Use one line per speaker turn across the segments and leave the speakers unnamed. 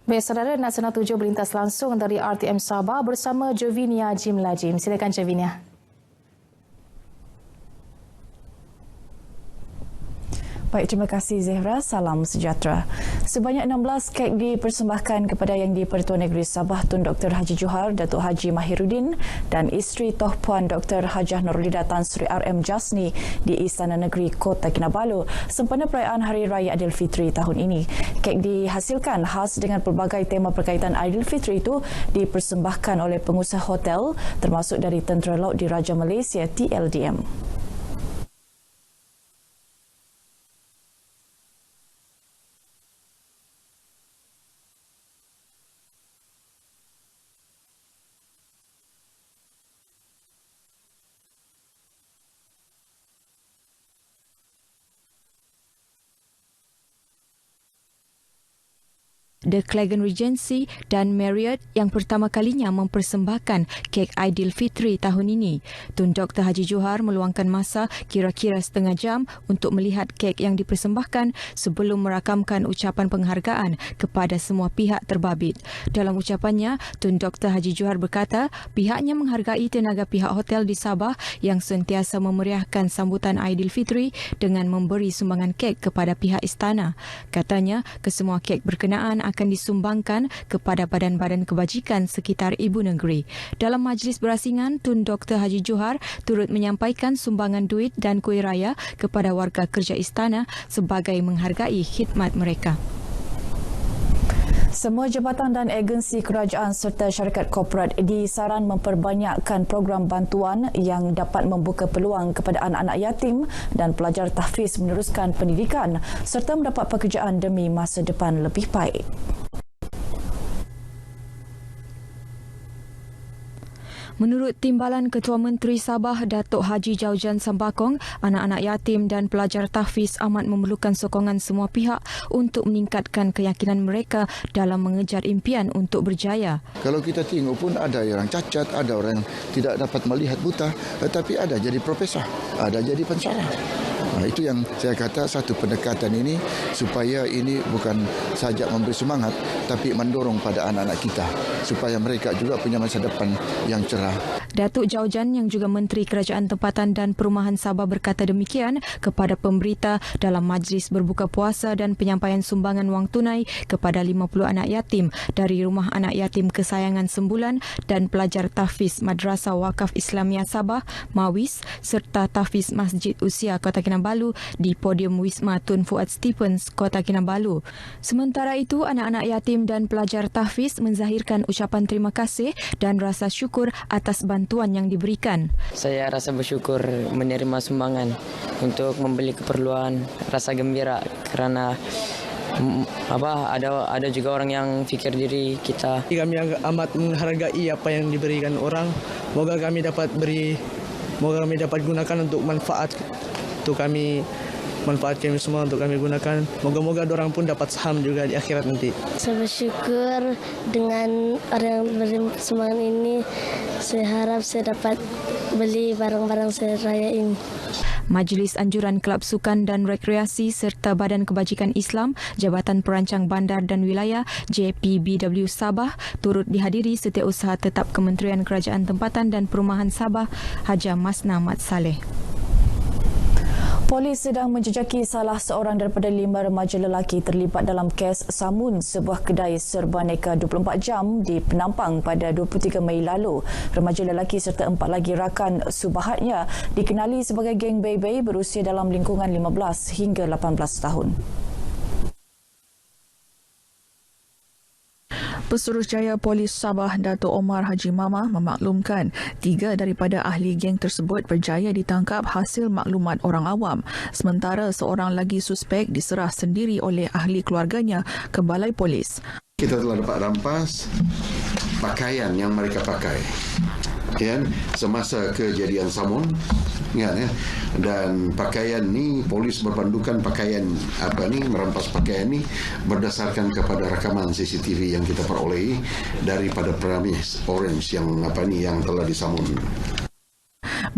Baik, saudara, Nasional 7 berlintas langsung dari RTM Sabah bersama Jovinia Jimlajim. Silakan Jovinia.
Baik, terima kasih Zehra. Salam sejahtera. Sebanyak 16 kek dipersembahkan kepada Yang di-Pertuan Negeri Sabah Tun Dr. Haji Johar, Datuk Haji Mahiruddin dan isteri Toh Puan Dr. Hajah Nurulida Tan Sri RM Jasni di Istana Negeri Kota Kinabalu sempena perayaan Hari Raya Aidilfitri tahun ini. Kek dihasilkan khas dengan pelbagai tema berkaitan Aidilfitri itu dipersembahkan oleh pengusaha hotel termasuk dari Tentera Laut Diraja Malaysia TLDM.
The Clagon Regency dan Marriott yang pertama kalinya mempersembahkan kek Aidilfitri tahun ini. Tun Dr. Haji Johar meluangkan masa kira-kira setengah jam untuk melihat kek yang dipersembahkan sebelum merakamkan ucapan penghargaan kepada semua pihak terbabit. Dalam ucapannya, Tun Dr. Haji Johar berkata pihaknya menghargai tenaga pihak hotel di Sabah yang sentiasa memeriahkan sambutan Aidilfitri dengan memberi sumbangan kek kepada pihak istana. Katanya, kesemua kek berkenaan akan disumbangkan kepada badan-badan kebajikan sekitar ibu negeri. Dalam majlis berasingan, Tun Dr. Haji Johar turut menyampaikan sumbangan duit dan kuih raya kepada warga kerja istana sebagai menghargai khidmat mereka.
Semua jabatan dan agensi kerajaan serta syarikat korporat disaran memperbanyakkan program bantuan yang dapat membuka peluang kepada anak-anak yatim dan pelajar tahfiz meneruskan pendidikan serta mendapat pekerjaan demi masa depan lebih baik.
Menurut Timbalan Ketua Menteri Sabah Datuk Haji Jaujan Sambakong, anak-anak yatim dan pelajar tahfiz amat memerlukan sokongan semua pihak untuk meningkatkan keyakinan mereka dalam mengejar impian untuk berjaya.
Kalau kita tengok pun ada orang cacat, ada orang yang tidak dapat melihat buta, tetapi ada jadi profesor, ada jadi pensyarah. Itu yang saya kata satu pendekatan ini supaya ini bukan saja memberi semangat tapi mendorong pada anak-anak kita supaya mereka juga punya masa depan yang cerah.
Datuk Jaujan yang juga Menteri Kerajaan Tempatan dan Perumahan Sabah berkata demikian kepada pemberita dalam majlis berbuka puasa dan penyampaian sumbangan wang tunai kepada 50 anak yatim dari Rumah Anak Yatim Kesayangan Sembulan dan pelajar tahfiz Madrasah Wakaf Islamiyah Sabah, MAWIS, serta tahfiz Masjid Usia Kota Kinabalu di podium Wisma Tun Fuad Stephens, Kota Kinabalu. Sementara itu, anak-anak yatim dan pelajar tahfiz menzahirkan ucapan terima kasih dan rasa syukur atas bantuan yang diberikan.
Saya rasa bersyukur menerima sumbangan untuk membeli keperluan, rasa gembira kerana ada juga orang yang fikir diri kita.
Kami amat menghargai apa yang diberikan orang. Moga kami dapat gunakan untuk manfaat untuk kami. Manfaat kami semua untuk kami gunakan. Moga-moga orang pun dapat saham juga di akhirat nanti.
Saya bersyukur dengan orang yang beri sumbangan ini. Saya harap saya dapat beli barang-barang saya raya ini.
Majlis Anjuran Kelab Sukan dan Rekreasi serta Badan Kebajikan Islam, Jabatan Perancang Bandar dan Wilayah JPBW Sabah turut dihadiri Setiausaha Tetap Kementerian Kerajaan Tempatan dan Perumahan Sabah, Haja Masna Mat Saleh.
Polis sedang menjejaki salah seorang daripada 5 remaja lelaki terlibat dalam kes samun sebuah kedai serba neka 24 jam di Penampang pada 23 Mei lalu. Remaja lelaki serta 4 lagi rakan subahatnya dikenali sebagai geng Bey-Bey berusia dalam lingkungan 15 hingga 18 tahun.
Pesuruhjaya Polis Sabah Datuk Omar Haji Mama memaklumkan 3 daripada ahli geng tersebut berjaya ditangkap hasil maklumat orang awam, sementara seorang lagi suspek diserah sendiri oleh ahli keluarganya ke balai polis.
Kita telah dapat rampas pakaian yang mereka pakai semasa kejadian samun, dan pakaian ni polis berpandukan pakaian merampas pakaian ni berdasarkan kepada rakaman CCTV yang kita perolehi daripada premis orange yang telah disamun.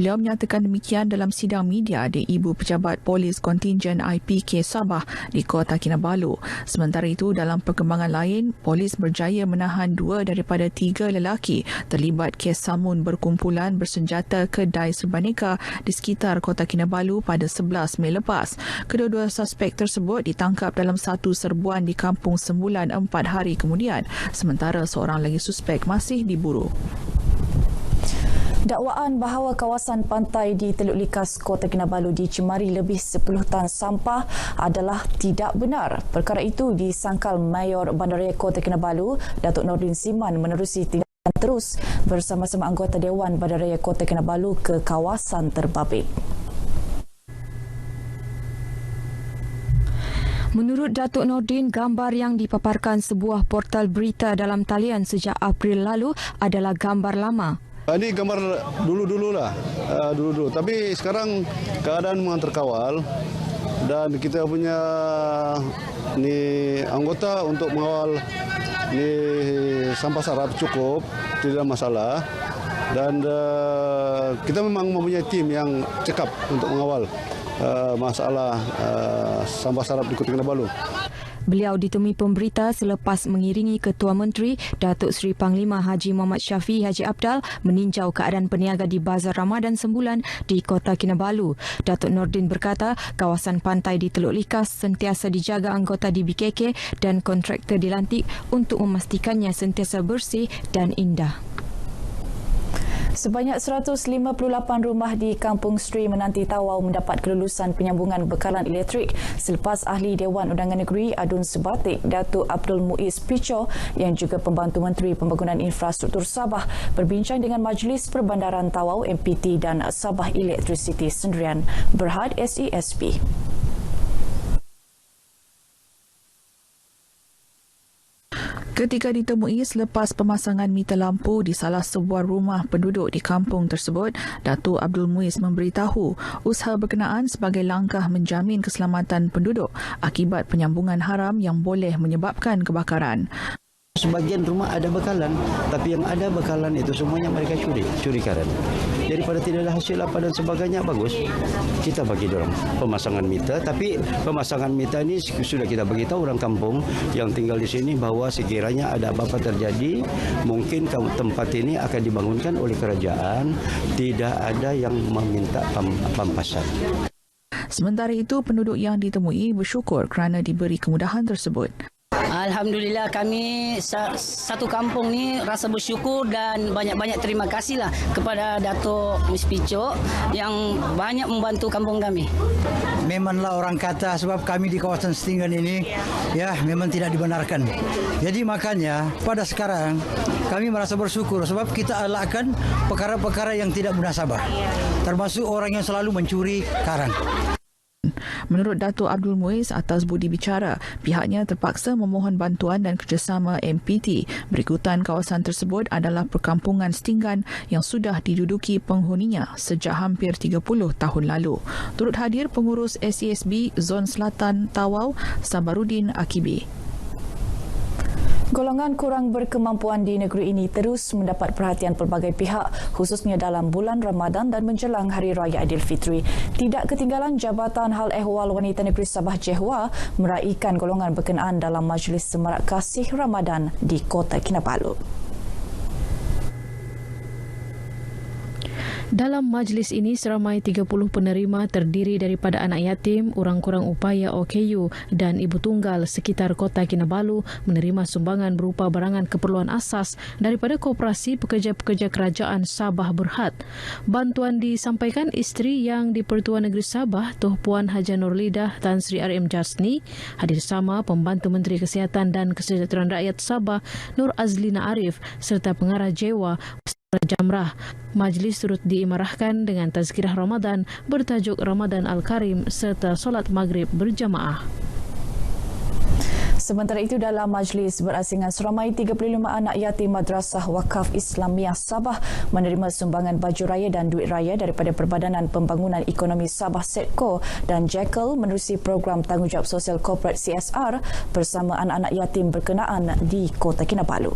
Beliau menyatakan demikian dalam sidang media di Ibu Pejabat Polis Kontingen IPK Sabah di Kota Kinabalu. Sementara itu, dalam perkembangan lain, polis berjaya menahan 2 daripada 3 lelaki terlibat kes samun berkumpulan bersenjata kedai serbaneka di sekitar Kota Kinabalu pada 11 Mei lepas. Kedua-dua suspek tersebut ditangkap dalam satu serbuan di Kampung Sembulan 4 hari kemudian, sementara seorang lagi suspek masih diburu.
Dakwaan bahawa kawasan pantai di Teluk Likas, Kota Kinabalu dicemari lebih 10 tan sampah adalah tidak benar. Perkara itu disangkal Mayor Bandaraya Kota Kinabalu, Datuk Nordin Siman, menerusi tindakan terus bersama-sama anggota Dewan Bandaraya Kota Kinabalu ke kawasan terbabit.
Menurut Datuk Nordin, gambar yang dipaparkan sebuah portal berita dalam talian sejak April lalu adalah gambar lama.
Ini gambar dulu-dulu lah, dulu-dulu. Tapi sekarang keadaan memang terkawal dan kita punya anggota untuk mengawal sampah sarap cukup, tidak masalah. Dan kita memang mempunyai tim yang cekap untuk mengawal masalah sampah sarap di Kota Kinabalu.
Beliau ditemui pemberita selepas mengiringi Ketua Menteri Datuk Seri Panglima Haji Muhammad Syafiee Haji Abdal meninjau keadaan peniaga di Bazar Ramadan Sembulan di Kota Kinabalu. Datuk Nordin berkata kawasan pantai di Teluk Likas sentiasa dijaga anggota DBKK dan kontraktor dilantik untuk memastikannya sentiasa bersih dan indah.
Sebanyak 158 rumah di Kampung Sri menanti Tawau mendapat kelulusan penyambungan bekalan elektrik selepas Ahli Dewan Undangan Negeri Adun Sebatik Datuk Abdul Muiz Picho yang juga Pembantu Menteri Pembangunan Infrastruktur Sabah berbincang dengan Majlis Perbandaran Tawau MPT dan Sabah Electricity Sendirian Berhad SESP.
Ketika ditemui selepas pemasangan meter lampu di salah sebuah rumah penduduk di kampung tersebut, Datuk Abdul Muiz memberitahu usaha berkenaan sebagai langkah menjamin keselamatan penduduk akibat penyambungan haram yang boleh menyebabkan kebakaran.
Sebagian rumah ada bekalan, tapi yang ada bekalan itu semuanya mereka curi karan. Daripada tidak ada hasil apa dan sebagainya, bagus kita bagi dorang pemasangan meter. Tapi pemasangan meter ini sudah kita beritahu orang kampung yang tinggal di sini bahawa sekiranya ada apa-apa terjadi, mungkin tempat ini akan dibangunkan oleh kerajaan, tidak ada yang meminta pampasan.
Sementara itu, penduduk yang ditemui bersyukur kerana diberi kemudahan tersebut.
Alhamdulillah, kami satu kampung ni rasa bersyukur dan banyak-banyak terima kasihlah kepada Datuk Mus Picho yang banyak membantu kampung kami.
Memanglah orang kata sebab kami di kawasan Setinggan ini ya memang tidak dibenarkan. Jadi makanya pada sekarang kami merasa bersyukur sebab kita elakkan perkara-perkara yang tidak munasabah. Termasuk orang yang selalu mencuri karang.
Menurut Datuk Abdul Muiz, atas budi bicara, pihaknya terpaksa memohon bantuan dan kerjasama MPT berikutan kawasan tersebut adalah perkampungan Setinggan yang sudah diduduki penghuninya sejak hampir 30 tahun lalu. Turut hadir pengurus SESB Zon Selatan Tawau, Sabarudin Akibi.
Golongan kurang berkemampuan di negeri ini terus mendapat perhatian pelbagai pihak khususnya dalam bulan Ramadan dan menjelang Hari Raya Aidilfitri. Tidak ketinggalan Jabatan Hal Ehwal Wanita Negeri Sabah JEHWA meraihkan golongan berkenaan dalam Majlis Semarak Kasih Ramadan di Kota Kinabalu.
Dalam majlis ini, seramai 30 penerima terdiri daripada anak yatim, orang kurang upaya OKU dan ibu tunggal sekitar Kota Kinabalu menerima sumbangan berupa barangan keperluan asas daripada Koperasi Pekerja-Pekerja Kerajaan Sabah Berhad. Bantuan disampaikan isteri yang di-Pertuan Negeri Sabah, Tuh Puan Haja Nurlidah Tan Sri RM Jasni, hadir sama Pembantu Menteri Kesihatan dan Kesejahteraan Rakyat Sabah Nur Azlina Arif serta pengarah JEHWA Jamrah. Majlis turut diimarahkan dengan tazkirah Ramadan bertajuk Ramadan Al-Karim serta solat maghrib berjamaah.
Sementara itu, dalam majlis berasingan seramai 35 anak yatim Madrasah Wakaf Islamiah Sabah menerima sumbangan baju raya dan duit raya daripada Perbadanan Pembangunan Ekonomi Sabah SEDCO dan JEKL menerusi program Tanggungjawab Sosial Korporat CSR bersama anak-anak yatim berkenaan di Kota Kinabalu.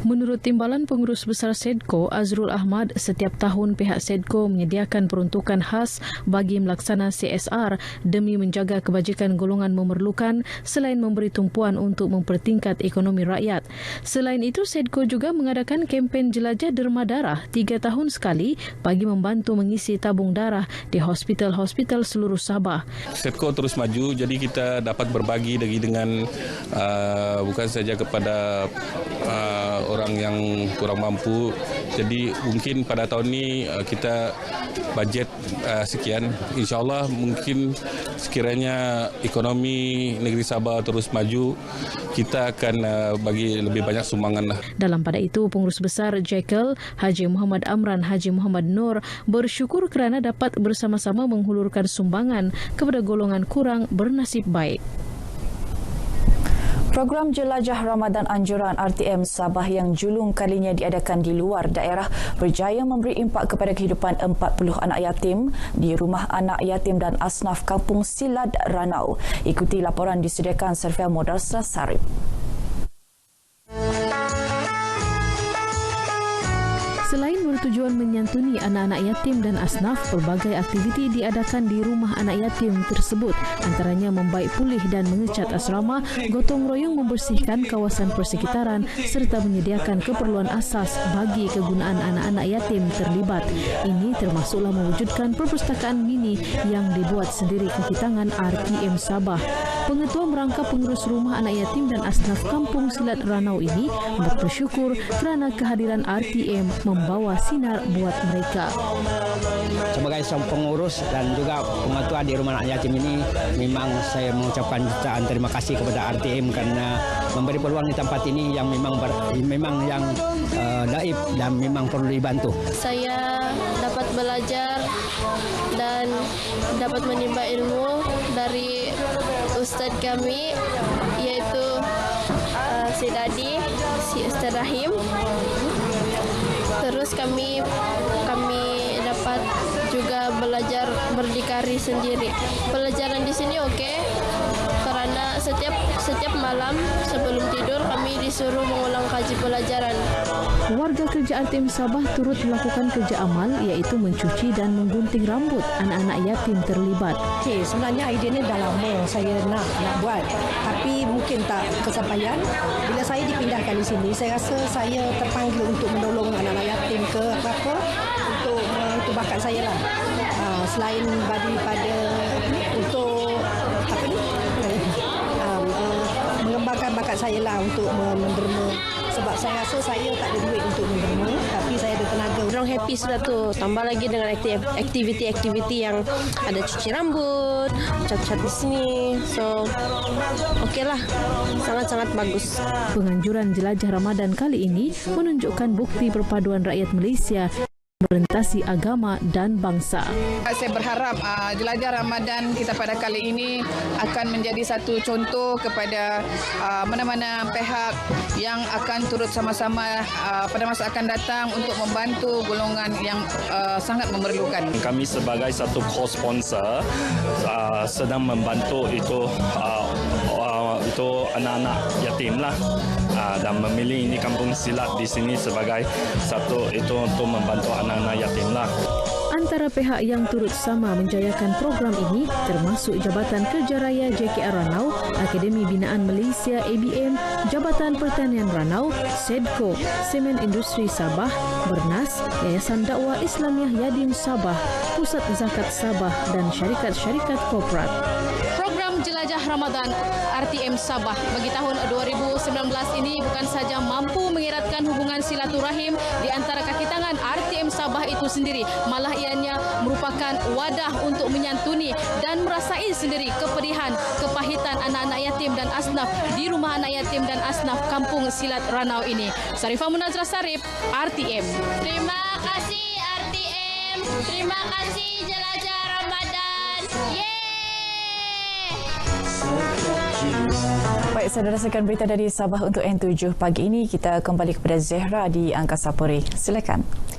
Menurut Timbalan Pengurus Besar SEDCO, Azrul Ahmad, setiap tahun pihak SEDCO menyediakan peruntukan khas bagi melaksana CSR demi menjaga kebajikan golongan memerlukan selain memberi tumpuan untuk mempertingkat ekonomi rakyat. Selain itu, SEDCO juga mengadakan kempen jelajah derma darah 3 tahun sekali bagi membantu mengisi tabung darah di hospital-hospital seluruh Sabah.
SEDCO terus maju, jadi kita dapat berbagi lagi dengan bukan saja kepada orang yang kurang mampu. Jadi mungkin pada tahun ini kita bajet sekian. InsyaAllah mungkin sekiranya ekonomi negeri Sabah terus maju, kita akan bagi lebih banyak sumbangan.
Dalam pada itu, Pengurus Besar Jekyll, Haji Muhammad Amran Haji Muhammad Nur bersyukur kerana dapat bersama-sama menghulurkan sumbangan kepada golongan kurang bernasib baik.
Program Jelajah Ramadan Anjuran RTM Sabah yang julung kalinya diadakan di luar daerah berjaya memberi impak kepada kehidupan 40 anak yatim di Rumah Anak Yatim dan Asnaf Kampung Silat Ranau. Ikuti laporan disediakan Serfia Modarsa Sarip.
Selain bertujuan menyantuni anak-anak yatim dan asnaf, pelbagai aktiviti diadakan di rumah anak yatim tersebut, antaranya membaik pulih dan mengecat asrama, gotong royong membersihkan kawasan persekitaran serta menyediakan keperluan asas bagi kegunaan anak-anak yatim terlibat. Ini termasuklah mewujudkan perpustakaan mini yang dibuat sendiri kaki tangan RTM Sabah. Pengetua Merangkap Pengurus Rumah Anak Yatim dan Asnaf Kampung Silat Ranau ini bersyukur kerana kehadiran RTM membawa sinar buat mereka.
Sebagai seorang pengurus dan juga pengetua di Rumah Anak Yatim ini, memang saya mengucapkan jutaan terima kasih kepada RTM kerana memberi peluang di tempat ini yang memang yang daib dan memang perlu dibantu.
Saya dapat belajar dan dapat menimba ilmu dari Ustaz kami, iaitu Syed Adi, Ustaz Rahim. Terus kami dapat juga belajar berdikari sendiri. Pelajaran di sini okey, kerana setiap malam sebelum tidur kami disuruh mengulang kaji pelajaran.
Warga kerja RTM Sabah turut melakukan kerja amal iaitu mencuci dan menggunting rambut anak-anak yatim terlibat.
Okey, sebenarnya idea ni dah lama saya nak buat, tapi mungkin tak kesampaian. Bila saya dipindahkan di sini, saya rasa saya terpanggil untuk menolong anak-anak yatim ke apa untuk bakat saya lah. Selain daripada untuk mengembangkan bakat saya lah untuk menderma. Sebab saya rasa saya tak ada duit untuk menderma, tapi saya ada tenaga.
Orang happy sudah tu. Tambah lagi dengan aktiviti-aktiviti yang ada cuci rambut, cat-cat di sini. So, okeylah. Sangat-sangat bagus.
Penganjuran Jelajah Ramadan kali ini menunjukkan bukti perpaduan rakyat Malaysia berorientasi agama dan bangsa.
Saya berharap Jelajah Ramadan kita pada kali ini akan menjadi satu contoh kepada mana-mana pihak yang akan turut sama-sama pada masa akan datang untuk membantu golongan yang sangat memerlukan.
Kami sebagai satu co-sponsor sedang membantu itu anak-anak yatim lah. Dan memilih ini Kampung Silat di sini sebagai satu itu untuk membantu anak-anak yatim lah.
Antara pihak yang turut sama menjayakan program ini termasuk Jabatan Kerja Raya JKR Ranau, Akademi Binaan Malaysia ABM, Jabatan Pertanian Ranau, SEDCO, Semen Industri Sabah, Bernas, Yayasan Dakwah Islamiah Yadin Sabah, Pusat Zakat Sabah dan syarikat-syarikat korporat.
Program Jelajah Ramadan RTM Sabah bagi tahun 2019 ini bukan saja mampu mengeratkan hubungan silaturahim di antara kaki tangan RTM Sabah itu sendiri, malah ianya merupakan wadah untuk menyantuni dan merasai sendiri kepedihan, kepahitan anak-anak yatim dan asnaf di Rumah Anak Yatim dan Asnaf Kampung Silat Ranau ini. Sarifah Munazrah Sarip, RTM.
Terima kasih RTM. Terima kasih Jelajah Ramadan.
Baik, saudara, sekian berita dari Sabah untuk N7 pagi ini. Kita kembali kepada Zehra di Angkasa Puri. Silakan.